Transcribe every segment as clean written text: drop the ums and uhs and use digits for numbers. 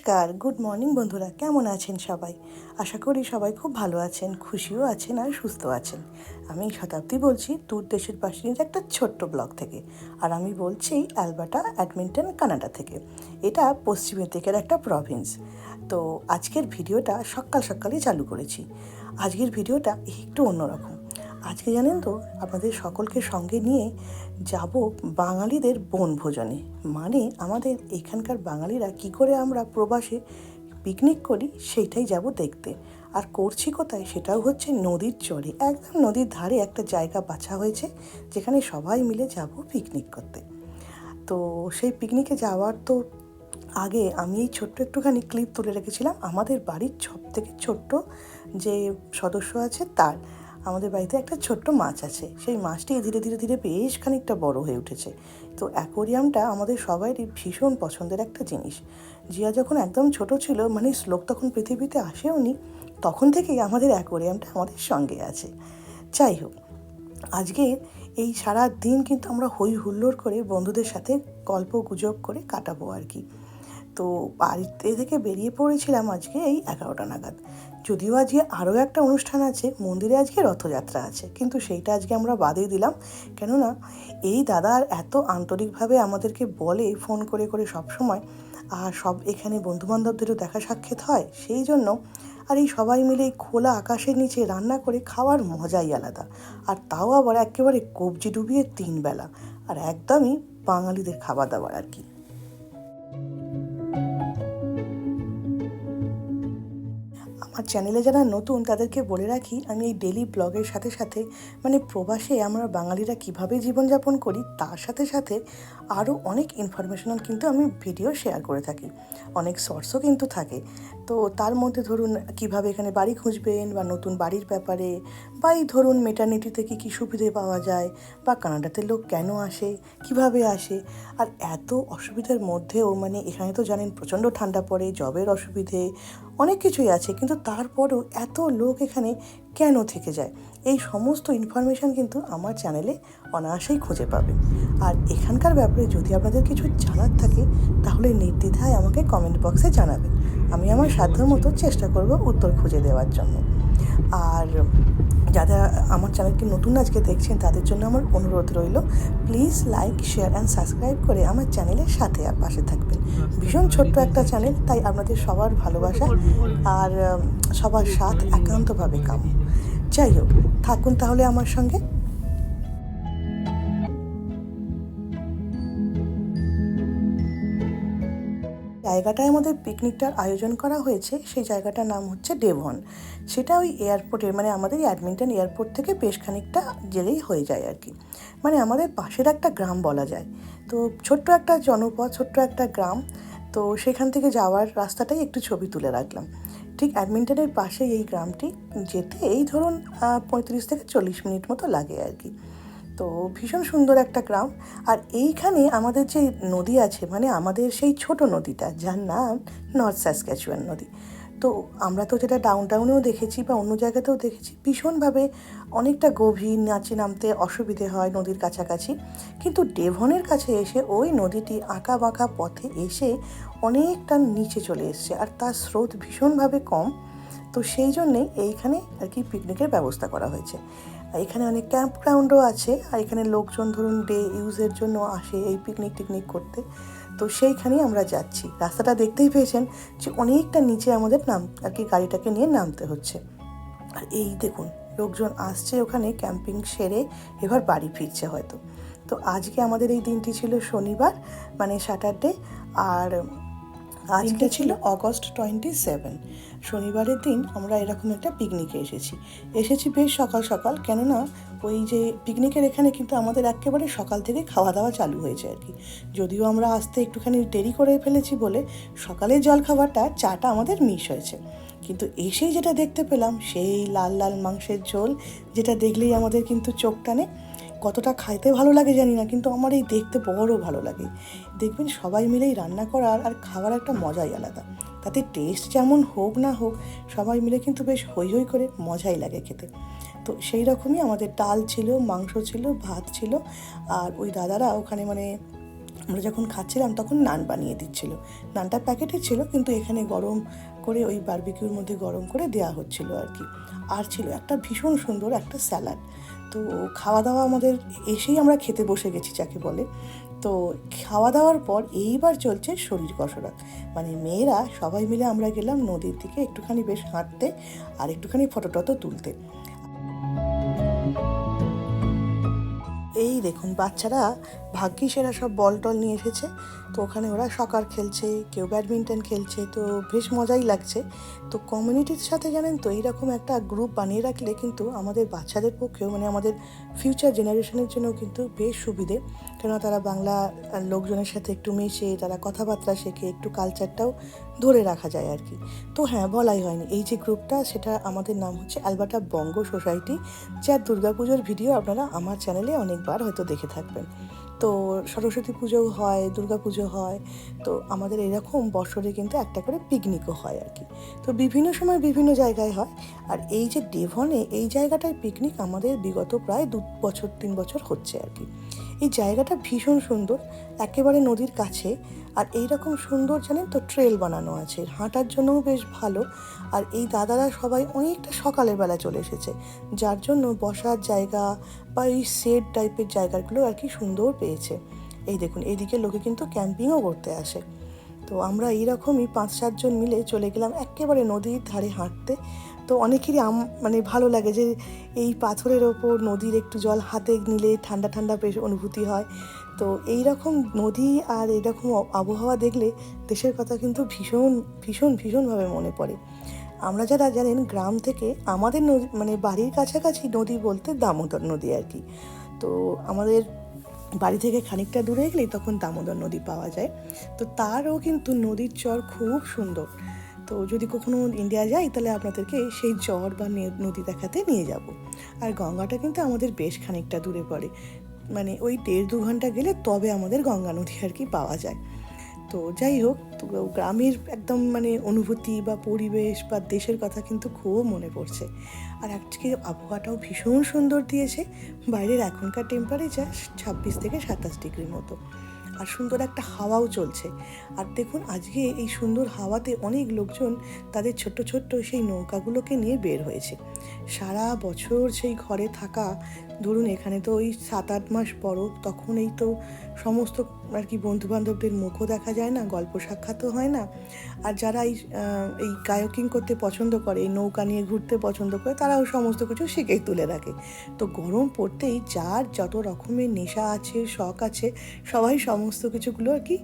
নমস্কার, good morning বন্ধুরা, কেমন আছেন সবাই? আশা করি সবাই খুব ভালো আছেন, খুশিও আছেন আর সুস্থ আছেন। আমি শতাব্দী বলছি দূর দেশের পাশের একটা ছোট্ট ব্লগ থেকে। আর আমি বলছি অ্যালবার্টা, এডমিন্টন, কানাডা থেকে। এটা পশ্চিমের দিকের একটা প্রভিন্স। তো আজকের ভিডিওটা সকাল সকালই চালু করেছি। আজকের ভিডিওটা একটু অন্যরকম। আজকে জানেন তো, আপনাদের সকলকে সঙ্গে নিয়ে যাব বাঙালিদের বনভোজনে। মানে আমাদের এখানকার বাঙালিরা কি করে আমরা প্রবাসে পিকনিক করি সেইটাই যাব দেখতে। আর করছি কোথায়, সেটাও হচ্ছে নদীর চরে, একদম নদীর ধারে একটা জায়গা বাছা হয়েছে যেখানে সবাই মিলে যাব পিকনিক করতে। তো সেই পিকনিকে যাওয়ার তো আগে আমি এই ছোট্ট একটুখানি ক্লিপ তুলে রেখেছিলাম আমাদের বাড়ির সবথেকে ছোট্ট যে সদস্য আছে তার। আমাদের বাড়িতে একটা ছোট্ট মাছ আছে, সেই মাছটি ধীরে ধীরে ধীরে বেশ খানিকটা বড় হয়ে উঠেছে। তো অ্যাকোরিয়ামটা আমাদের সবারই ভীষণ পছন্দের একটা জিনিস। জিয়া যখন একদম ছোট ছিল, মানে শ্লোক তখন পৃথিবীতে আসেওনি, তখন থেকেই আমাদের অ্যাকোরিয়ামটা আমাদের সঙ্গে আছে। যাই হোক, আজকে এই সারা দিন কিন্তু আমরা হই হুল্লোড় করে বন্ধুদের সাথে গল্প গুজব করে কাটাবো আর কি। তো বাড়িতে থেকে বেরিয়ে পড়েছিলাম আজকে এই 11টা নাগাদ। যদিও আজকে আরও একটা অনুষ্ঠান আছে, মন্দিরে আজকে রথযাত্রা আছে, কিন্তু সেইটা আজকে আমরা বাদই দিলাম। কেননা এই দাদা এত আন্তরিকভাবে আমাদেরকে বলে ফোন করে করে সব সময়, আর সব এখানে বন্ধুবান্ধবদেরও দেখা সাক্ষাৎ হয়, সেই জন্য আর এই সবাই মিলে এই খোলা আকাশের নিচে রান্না করে খাওয়ার মজাই আলাদা। আর তাও আবার একেবারে কবজি ডুবিয়ে 3 বেলা, আর একদমই বাঙালিদের খাবার দাবার আর কি। আমার চ্যানেলে যারা নতুন তাদেরকে বলে রাখি, আমি এই ডেলি ব্লগের সাথে সাথে মানে প্রবাসে আমরা বাঙালিরা কীভাবে জীবনযাপন করি তার সাথে সাথে আরও অনেক ইনফরমেশনাল কিন্তু আমি ভিডিও শেয়ার করে থাকি। অনেক সোর্সও কিন্তু থাকে। তো তার মধ্যে ধরুন কীভাবে এখানে বাড়ি খুঁজবেন, বা নতুন বাড়ির ব্যাপারে, বা এই ধরুন মেটার্নিটিতে কী কী সুবিধে পাওয়া যায়, বা কানাডাতে লোক কেন আসে, কিভাবে আসে। আর এত অসুবিধার মধ্যেও মানে এখানে তো জানেন প্রচণ্ড ঠান্ডা পড়ে, জবের অসুবিধে, অনেক কিছুই আছে, কিন্তু তারপরেও এত লোক এখানে কেন থেকে যায়, এই সমস্ত ইনফরমেশান কিন্তু আমার চ্যানেলে অনায়াসেই খুঁজে পাবেন। আর এখানকার ব্যাপারে যদি আপনাদের কিছু জানার থাকে তাহলে নির্দ্বিধায় আমাকে কমেন্ট বক্সে জানাবেন। আমি আমার সাধ্যমতো চেষ্টা করব উত্তর খুঁজে দেওয়ার জন্য। আর যারা আমার চ্যানেলকে নতুন আজকে দেখছেন তাদের জন্য আমার অনুরোধ রইল, please like, share and subscribe করে আমার চ্যানেলের সাথে আর পাশে থাকবেন। ভীষণ ছোট্ট একটা চ্যানেল, তাই আপনাদের সবার ভালোবাসা আর সবার সাথ একান্তভাবে কাম্য। যাই হোক, থাকুন তাহলে আমার সঙ্গে। জায়গাটায় আমাদের পিকনিকটার আয়োজন করা হয়েছে, সেই জায়গাটার নাম হচ্ছে ডেভন। সেটা ওই এয়ারপোর্টের মানে আমাদের এডমিন্টন এয়ারপোর্ট থেকে বেশ খানিকটা গেলেই হয়ে যায় আর কি। মানে আমাদের পাশের একটা গ্রাম বলা যায়। তো ছোট্ট একটা জনপদ, ছোট্ট একটা গ্রাম। তো সেখান থেকে যাওয়ার রাস্তাটাই একটু ছবি তুলে রাখলাম। ঠিক এডমিন্টনের পাশেই এই গ্রামটি, যেতে এই ধরুন 35 থেকে 40 মিনিট মতো লাগে আর কি। তো ভীষণ সুন্দর একটা গ্রাম। আর এইখানে আমাদের যে নদী আছে, মানে আমাদের সেই ছোট নদীটা যার নাম নর্থ স্যাসক্যাচুয়ান নদী। তো আমরা তো যেটা ডাউনটাউনেও দেখেছি বা অন্য জায়গাতেও দেখেছি, ভীষণভাবে অনেকটা গভীর, নাচে নামতে অসুবিধে হয় নদীর কাছাকাছি। কিন্তু ডেভনের কাছে এসে ওই নদীটি আঁকা বাঁকা পথে এসে অনেকটা নিচে চলে এসছে, আর তার স্রোত ভীষণভাবে কম। তো সেই জন্যেই এইখানে আর কি পিকনিকের ব্যবস্থা করা হয়েছে। এখানে অনেক ক্যাম্প গ্রাউন্ডও আছে, আর এখানে লোকজন ধরুন ডে ইউজের জন্য আসে এই পিকনিক টিকনিক করতে। তো সেইখানেই আমরা যাচ্ছি। রাস্তাটা দেখতেই পেয়েছেন যে অনেকটা নিচে আমাদের আর কি গাড়িটাকে নিয়ে নামতে হচ্ছে। আর এই দেখুন লোকজন আসছে ওখানে ক্যাম্পিং সেরে এবার বাড়ি ফিরছে হয়তো। তো আজকে আমাদের এই দিনটি ছিল শনিবার, মানে স্যাটারডে। আর আজকে ছিল অগস্ট 27। শনিবারের দিন আমরা এরকম একটা পিকনিকে এসেছি বেশ সকাল সকাল। কেননা ওই যে পিকনিকের এখানে কিন্তু আমাদের একেবারে সকাল থেকে খাওয়া দাওয়া চালু হয়েছে আর কি। যদিও আমরা আসতে একটুখানি দেরি করে ফেলেছি বলে সকালের জলখাবারটা, চাটা আমাদের মিস হয়েছে। কিন্তু এসেই যেটা দেখতে পেলাম সেই লাল লাল মাংসের ঝোল, যেটা দেখলেই আমাদের কিন্তু চোখ টানে। কতটা খাইতে ভালো লাগে জানি না, কিন্তু আমার এই দেখতে বড় ভালো লাগে। দেখবেন সবাই মিলেই রান্না করার আর খাওয়ার একটা মজাই আলাদা। তাতে টেস্ট যেমন হোক না হোক, সবাই মিলে কিন্তু বেশ হই হই করে মজাই লাগে খেতে। তো সেই রকমই আমাদের ডাল ছিল, মাংস ছিল, ভাত ছিল। আর ওই দাদারা ওখানে মানে আমরা যখন খাচ্ছিলাম তখন নান বানিয়ে দিচ্ছিল। নানটা প্যাকেটে ছিল, কিন্তু এখানে গরম করে ওই বারবিকিউর মধ্যে গরম করে দেওয়া হচ্ছিল আর কি। আর ছিল একটা ভীষণ সুন্দর একটা স্যালাড। তো খাওয়া দাওয়া আমাদের এসেই আমরা খেতে বসে গেছি যাকে বলে। তো খাওয়া দাওয়ার পর এইবার চলছে শরীর কসরত, মানে মেয়েরা সবাই মিলে আমরা গেলাম নদীর দিকে একটুখানি বেশ হাঁটতে আর একটুখানি ফটো টটো তুলতে। এই দেখুন বাচ্চারা ভাগ্যিস এরা সব বল টল নিয়ে এসেছে। তো ওখানে ওরা সকার খেলছে, কেউ ব্যাডমিন্টন খেলছে, তো বেশ মজাই লাগছে। তো কমিউনিটির সাথে জানেন তো এইরকম একটা গ্রুপ বানিয়ে রাখলে কিন্তু আমাদের বাচ্চাদের পক্ষেও, মানে আমাদের ফিউচার জেনারেশনের জন্য কিন্তু বেশ সুবিধে। কেননা তারা বাংলা লোকজনের সাথে একটু মেশে, তারা কথাবার্তা শেখে, একটু কালচারটাও ধরে রাখা যায় আর কি। তো হ্যাঁ, বলাই হয়নি, এই যে গ্রুপটা সেটা আমাদের নাম হচ্ছে অ্যালবার্টা বঙ্গ সোসাইটি, যার দুর্গাপুজোর ভিডিও আপনারা আমার চ্যানেলে অনেকবার হয়তো দেখে থাকবেন। তো সরস্বতী পুজোও হয়, দুর্গা পুজো হয়, তো আমাদের এরকম বছরে কিন্তু একটা করে পিকনিকও হয় আর কি। তো বিভিন্ন সময় বিভিন্ন জায়গায় হয়। আর এই যে ডেভনে এই জায়গাটায় পিকনিক আমাদের বিগত প্রায় 2-3 বছর হচ্ছে আর কি। এই জায়গাটা ভীষণ সুন্দর, একেবারে নদীর কাছে। আর এইরকম সুন্দর জানেন তো ট্রেল বানানো আছে, হাঁটার জন্যও বেশ ভালো। আর এই দাদারা সবাই অনেকটা সকালের বেলা চলে এসেছে, যার জন্য বসার জায়গা বা এই শেড টাইপের জায়গাগুলো আর কি সুন্দর পেয়েছে। এই দেখুন এইদিকে লোকে কিন্তু ক্যাম্পিংও করতে আসে। তো আমরা এইরকমই 5-7 জন মিলে চলে গেলাম একেবারে নদীর ধারে হাঁটতে। তো অনেকেরই মানে ভালো লাগে যে এই পাথরের ওপর নদীর একটু জল হাতে নিলে ঠান্ডা ঠান্ডা বেশ অনুভূতি হয়। তো এই রকম নদী আর এইরকম আবহাওয়া দেখলে দেশের কথা কিন্তু ভীষণ ভীষণ ভীষণভাবে মনে পড়ে। আমরা যারা জানেন গ্রাম থেকে, আমাদের নদী মানে বাড়ির কাছাকাছি নদী বলতে দামোদর নদী আর কি। তো আমাদের বাড়ি থেকে খানিকটা দূরে গেলেই তখন দামোদর নদী পাওয়া যায়। তো তারও কিন্তু নদীর চর খুব সুন্দর। তো যদি কখনো ইন্ডিয়া যাই তাহলে আপনাদেরকে সেই চর বা নদী দেখাতে নিয়ে যাব। আর গঙ্গাটা কিন্তু আমাদের বেশ খানিকটা দূরে পড়ে, মানে ওই 1.5-2 ঘন্টা গেলে তবে আমাদের গঙ্গা নদী আর কি পাওয়া যায়। তো যাই হোক, তো গ্রামের একদম মানে অনুভূতি বা পরিবেশ বা দেশের কথা কিন্তু খুব মনে পড়ছে। আর আজকে আবহাওয়াটাও ভীষণ সুন্দর দিয়েছে। বাইরের এখনকার টেম্পারেচার 26-27 ডিগ্রির মতো, আর সুন্দর একটা হাওয়াও চলছে। আর দেখুন আজকে এই সুন্দর হাওয়াতে অনেক লোকজন তাদের ছোট্ট ছোট্ট সেই নৌকাগুলোকে নিয়ে বের হয়েছে। সারা বছর সেই ঘরে থাকা, ধরুন এখানে তো ওই 7-8 মাস বরফ, তখন এই তো সমস্ত আর কি বন্ধুবান্ধবদের মুখও দেখা যায় না, গল্প সাক্ষাৎও হয় না। আর যারা এই কায়াকিং করতে পছন্দ করে, এই নৌকা নিয়ে ঘুরতে পছন্দ করে, তারাও সমস্ত কিছু শিখেই তুলে রাখে। তো গরম পড়তেই যার যত রকমের নেশা আছে, শখ আছে, সবাই সমস্ত কিছুগুলো আর কি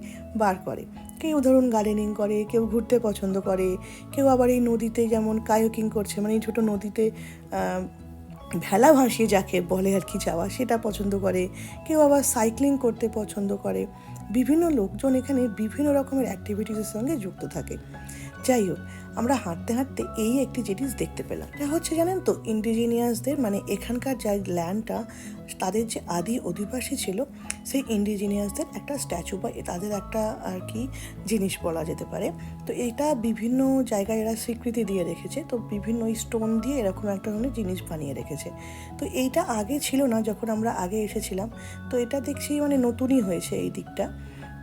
বার করে। কেউ ধরুন গার্ডেনিং করে, কেউ ঘুরতে পছন্দ করে, কেউ আবার এই নদীতে যেমন কায়াকিং করছে, মানে এই ছোটো নদীতে ভেলা ভাসিয়ে যাকে বলে আর কি যাওয়া, সেটা পছন্দ করে, কেউ আবার সাইক্লিং করতে পছন্দ করে। বিভিন্ন লোকজন এখানে বিভিন্ন রকমের অ্যাক্টিভিটিসের সঙ্গে যুক্ত থাকে। যাই হোক, আমরা হাঁটতে হাঁটতে এই একটি জিনিস দেখতে পেলাম, এটা হচ্ছে জানেন তো ইন্ডিজিনিয়াসদের, মানে এখানকার যা ল্যান্ডটা, তাদের যে আদি অধিবাসী ছিল, সেই ইন্ডিজিনিয়াসদের একটা স্ট্যাচু বা তাদের একটা আর কি জিনিস বলা যেতে পারে। তো এটা বিভিন্ন জায়গায় এরা স্বীকৃতি দিয়ে রেখেছে। তো বিভিন্ন স্টোন দিয়ে এরকম একটা ধরনের জিনিস বানিয়ে রেখেছে। তো এইটা আগে ছিল না যখন আমরা আগে এসেছিলাম। তো এটা দেখছি মানে নতুনই হয়েছে এই দিকটা।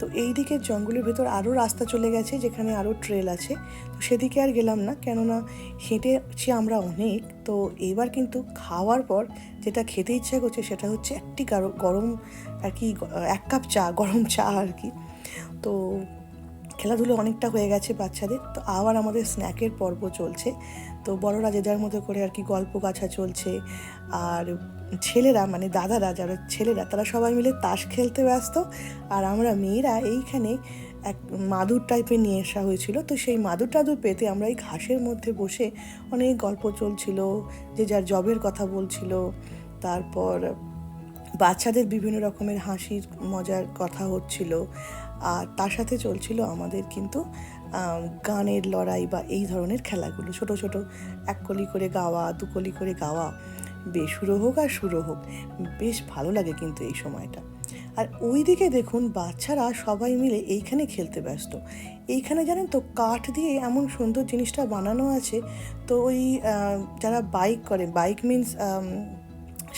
তো এই দিকের জঙ্গলের ভেতর আরও রাস্তা চলে গেছে, যেখানে আরও ট্রেল আছে। তো সেদিকে আর গেলাম না, কেননা হেঁটেছি আমরা অনেক। তো এইবার কিন্তু খাওয়ার পর যেটা খেতে ইচ্ছা করছে সেটা হচ্ছে একটি গরম আর কি, 1 কাপ চা, গরম চা আর কি। তো খেলাধুলো অনেকটা হয়ে গেছে বাচ্চাদের, তো আবার আমাদের স্ন্যাকের পর্ব চলছে। তো বড়রা যে যার মতো করে আর কি গল্প গাছা চলছে। আর ছেলেরা, মানে দাদারা যারা ছেলেরা, তারা সবাই মিলে তাস খেলতে ব্যস্ত। আর আমরা মেয়েরা এইখানে এক মাদুর টাইপের নিয়ে আসা হয়েছিল, তো সেই মাদুর টাদুর পেতে আমরা এই ঘাসের মধ্যে বসে অনেক গল্প চলছিল, যে যার জবের কথা বলছিল। তারপর বাচ্চাদের বিভিন্ন রকমের হাসির মজার কথা হচ্ছিল। আর তার সাথে চলছিল আমাদের কিন্তু গানের লড়াই বা এই ধরনের খেলাগুলো, ছোট ছোট 1 কলি করে গাওয়া, 2 কলি করে গাওয়া, বেসুরো হোক আর সুরো হোক, বেশ ভালো লাগে কিন্তু এই সময়টা। আর ওই দিকে দেখুন বাচ্চারা সবাই মিলে এইখানে খেলতে ব্যস্ত। এইখানে জানেন তো কাঠ দিয়ে এমন সুন্দর জিনিসটা বানানো আছে। তো ওই যারা বাইক করে, বাইক মিন্স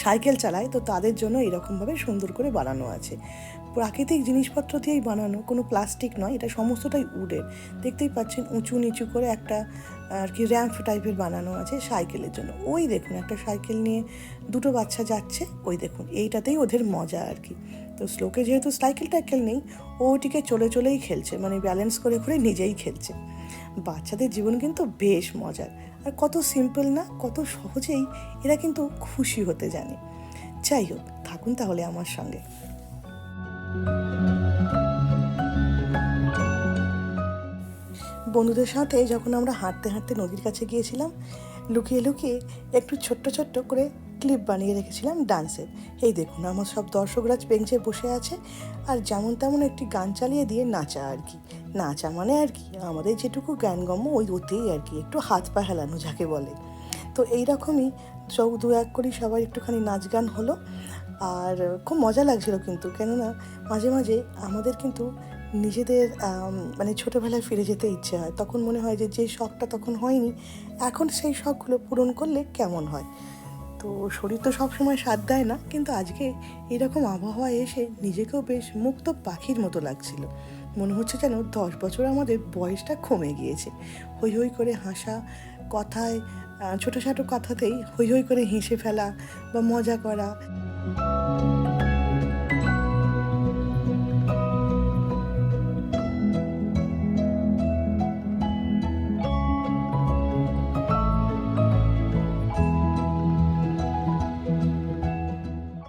সাইকেল চালায়, তো তাদের জন্য এরকমভাবে সুন্দর করে বানানো আছে। প্রাকৃতিক জিনিসপত্র দিয়েই বানানো, কোনো প্লাস্টিক নয়, এটা সমস্তটাই উডের। দেখতেই পাচ্ছেন উঁচু নিচু করে একটা আর কি র্যাম্প টাইপের বানানো আছে সাইকেলের জন্য। ওই দেখুন একটা সাইকেল নিয়ে দুটো বাচ্চা যাচ্ছে, ওই দেখুন এইটাতেই ওদের মজা আর কি। তো শ্লোকে যেহেতু সাইকেল টাইকেল নেই, ও ওটিকে চলে চলেই খেলছে, মানে ব্যালেন্স করে করে নিজেই খেলছে। বাচ্চাদের জীবন কিন্তু বেশ মজার, আর কত সিম্পল না, কত সহজেই এরা কিন্তু খুশি হতে জানে। যাই হোক, থাকুন তাহলে আমার সঙ্গে। বন্ধুদের সাথে যখন আমরা হাঁটতে হাঁটতে নদীর কাছে গিয়েছিলাম, লুকিয়ে লুকিয়ে একটু ছোট্ট ছোট্ট করে ক্লিপ বানিয়ে রেখেছিলাম ডান্সের। এই দেখুন আমার সব দর্শকরা বেঞ্চে বসে আছে, আর যেমন তেমন একটি গান চালিয়ে দিয়ে নাচা আর কি। নাচা মানে আর কি আমাদের যেটুকু জ্ঞানগম্য ওই ওতেই আর কি, একটু হাত পা হেলানো যাকে বলে। তো এইরকমই সব দু এক করি সবাই একটুখানি নাচ গান হলো, আর খুব মজা লাগছিলো কিন্তু, কেননা মাঝে মাঝে আমাদের কিন্তু নিজেদের মানে ছোটোবেলায় ফিরে যেতে ইচ্ছে হয়। তখন মনে হয় যে শখটা তখন হয়নি, এখন সেই শখগুলো পূরণ করলে কেমন হয়। তো শরীর তো সবসময় সাথ দেয় না, কিন্তু আজকে এরকম আবহাওয়ায় এসে নিজেকেও বেশ মুক্ত পাখির মতো লাগছিল। মনে হচ্ছে যেন 10 বছর আমাদের বয়সটা কমে গিয়েছে। হৈ হৈ করে হাসা, কথায় ছোটো ছোটো কথাতেই হৈ হৈ করে হেসে ফেলা বা মজা করা।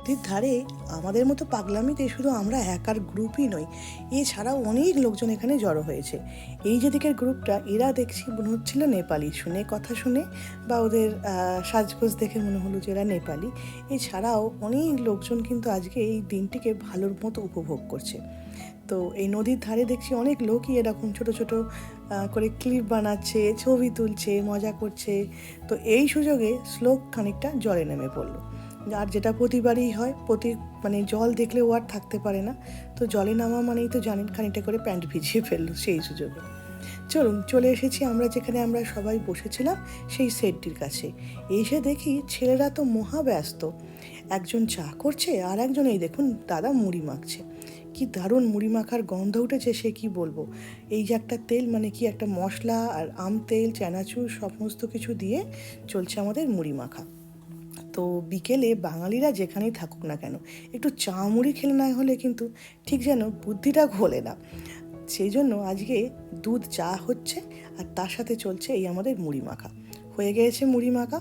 নদীর ধারে আমাদের মতো পাগলামিতে শুধু আমরা একার গ্রুপই নই, এছাড়াও অনেক লোকজন এখানে জড়ো হয়েছে। এই যে দিকের গ্রুপটা, এরা দেখছি মনে হচ্ছিল নেপালি, শুনে কথা শুনে বা ওদের সাজগোজ দেখে মনে হলো যে এরা নেপালি। এছাড়াও অনেক লোকজন কিন্তু আজকে এই দিনটিকে ভালোর মতো উপভোগ করছে। তো এই নদীর ধারে দেখছি অনেক লোকই এরকম ছোট ছোট করে ক্লিপ বানাচ্ছে, ছবি তুলছে, মজা করছে। তো এই সুযোগে শ্লোক খানিকটা জলে নেমে পড়লো। আর যেটা প্রতিবারই হয়, মানে জল দেখলে ও আর থাকতে পারে না। তো জলে নামা মানেই তো জানেন, খানিকটা করে প্যান্ট ভিজিয়ে ফেললো সেই সুযোগে। চলুন, চলে এসেছি আমরা যেখানে আমরা সবাই বসেছিলাম সেই সেটটির কাছে। এসে দেখি ছেলেরা তো মহা ব্যস্ত, একজন চা করছে আর একজন এই দেখুন দাদা মুড়ি মাখছে। কি দারুণ মুড়ি মাখার গন্ধ উঠেছে, সে কি বলবো। এই যে একটা তেল, মানে কি একটা মশলা আর আম তেল, চানাচুর সমস্ত কিছু দিয়ে চলছে আমাদের মুড়ি মাখা। তো বিকেলে বাঙালিরা যেখানেই থাকুক না কেন, একটু চা মুড়ি খেলে না হলে কিন্তু ঠিক যেন বুদ্ধিটা ঘোলে না। সেই জন্য আজকে দুধ চা হচ্ছে, আর তার সাথে চলছে এই আমাদের মুড়ি মাখা। হয়ে গিয়েছে মুড়ি মাখা,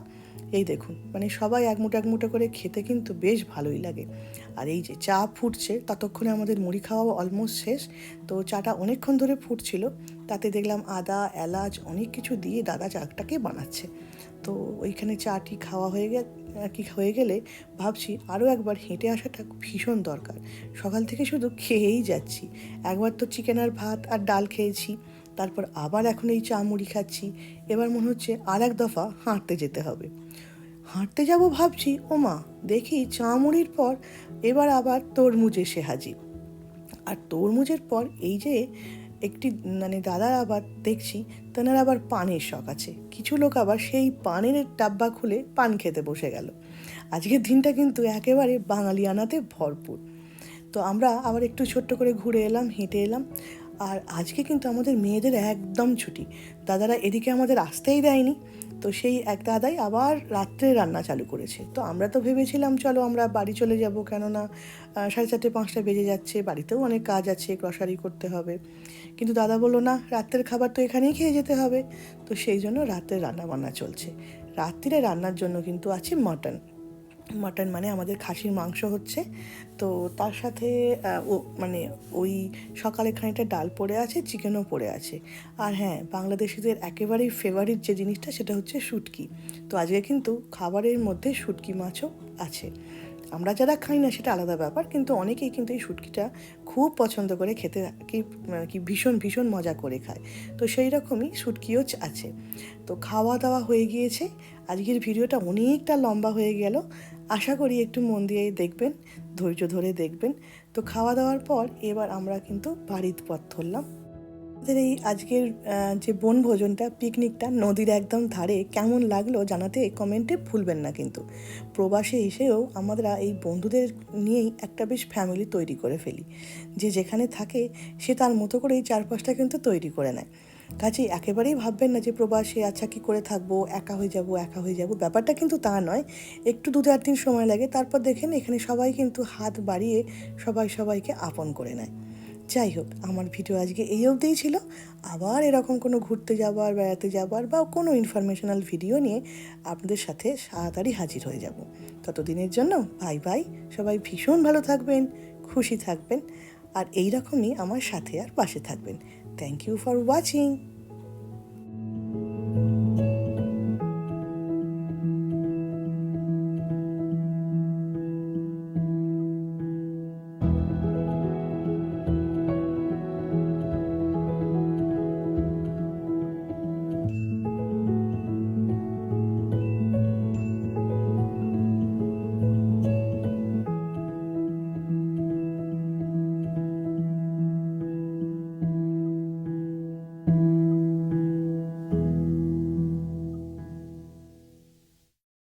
এই দেখুন, মানে সবাই এক মুঠো করে খেতে কিন্তু বেশ ভালোই লাগে। আর এই যে চা ফুটছে, ততক্ষণে আমাদের মুড়ি খাওয়া অলমোস্ট শেষ। তো চাটা অনেকক্ষণ ধরে ফুটছিল, তাতে দেখলাম আদা এলাচ অনেক কিছু দিয়ে দাদা চাটাকে বানাচ্ছে। তো ওইখানে চাটি খাওয়া হয়ে গেলে ভাবছি আরও একবার হেঁটে আসাটা ভীষণ দরকার। সকাল থেকে শুধু খেয়েই যাচ্ছি। একবার তো চিকেন আর ভাত আর ডাল খেয়েছি, তারপর আবার এখন এই চা মুড়ি খাচ্ছি। এবার মনে হচ্ছে আর এক দফা হাঁটতে যেতে হবে। হাঁটতে যাব ভাবছি, ও মা, দেখি চা মুড়ির পর এবার আবার তরমুজ এসে হাজির। আর তরমুজের পর এই যে একটি মানে দাদার আবার দেখছি তেনার আবার পানের শখ আছে। কিছু লোক আবার সেই পানের ডাব্বা খুলে পান খেতে বসে গেল। আজকের দিনটা কিন্তু একেবারে বাঙালিয়ানাতে ভরপুর। তো আমরা আবার একটু ছোট্ট করে ঘুরে এলাম, হেঁটে এলাম। আর আজকে কিন্তু আমাদের মেয়েদের একদম ছুটি, দাদারা এদিকে আমাদের আসতেই দেয়নি। তো সেই এক দাদাই আবার রাত্রে রান্না চালু করেছে। তো আমরা তো ভেবেছিলাম চলো আমরা বাড়ি চলে যাব, কেননা 4:30 5টা বেজে যাচ্ছে, বাড়িতেও অনেক কাজ আছে, গ্রসারি করতে হবে। কিন্তু দাদা বললো না, রাত্রের খাবার তো এখানেই খেয়ে যেতে হবে। তো সেই জন্য রাত্রে রান্নাবান্না চলছে। রাত্রিরে রান্নার জন্য কিন্তু আছে মাটন। মাটন মানে আমাদের খাসির মাংস হচ্ছে। তো তার সাথে মানে ওই সকালে খানিকটা ডাল পড়ে আছে, চিকেনও পড়ে আছে। আর হ্যাঁ, বাংলাদেশিদের একেবারেই ফেভারিট যে জিনিসটা সেটা হচ্ছে শুটকি। তো আজকে কিন্তু খাবারের মধ্যে শুটকি মাছও আছে। আমরা যারা খাই না সেটা আলাদা ব্যাপার, কিন্তু অনেকেই কিন্তু এই শুটকিটা খুব পছন্দ করে খেতে, কি ভীষণ ভীষণ মজা করে খায়। তো সেই রকমই শুটকিও আছে। তো খাওয়া দাওয়া হয়ে গিয়েছে। আজকের ভিডিওটা অনেকটা লম্বা হয়ে গেল, আশা করি একটু মন দিয়ে দেখবেন, ধৈর্য ধরে দেখবেন। তো খাওয়া দাওয়ার পর এবার আমরা কিন্তু বাড়ির পথ ধরলাম। আমাদের এই আজকের যে বনভোজনটা পিকনিকটা নদীর একদম ধারে কেমন লাগলো জানাতে কমেন্টে ভুলবেন না। কিন্তু প্রবাসে এসেও আমরা এই বন্ধুদের নিয়েই একটা বেশ ফ্যামিলি তৈরি করে ফেলি, যে যেখানে থাকে সে তার মতো করেই চারপাশটা কিন্তু তৈরি করে নেয়। কাজেই একেবারেই ভাববেন না যে প্রবাসে আচ্ছা কী করে থাকবো, একা হয়ে যাব, ব্যাপারটা কিন্তু তা নয়। একটু 2-4 দিন সময় লাগে, তারপর দেখেন এখানে সবাই কিন্তু হাত বাড়িয়ে সবাইকে আপন করে নেয়। যাই হোক, আমার ভিডিও আজকে এই অবধিই ছিল। আবার এরকম কোনো ঘুরতে যাবার, বেড়াতে যাবার বা কোনো ইনফরমেশনাল ভিডিও নিয়ে আপনাদের সাথে তাড়াতাড়ি হাজির হয়ে যাব। ততদিনের জন্য বাই বাই। সবাই ভীষণ ভালো থাকবেন, খুশি থাকবেন, আর এই রকমই আমার সাথে আর পাশে থাকবেন। Thank you for watching.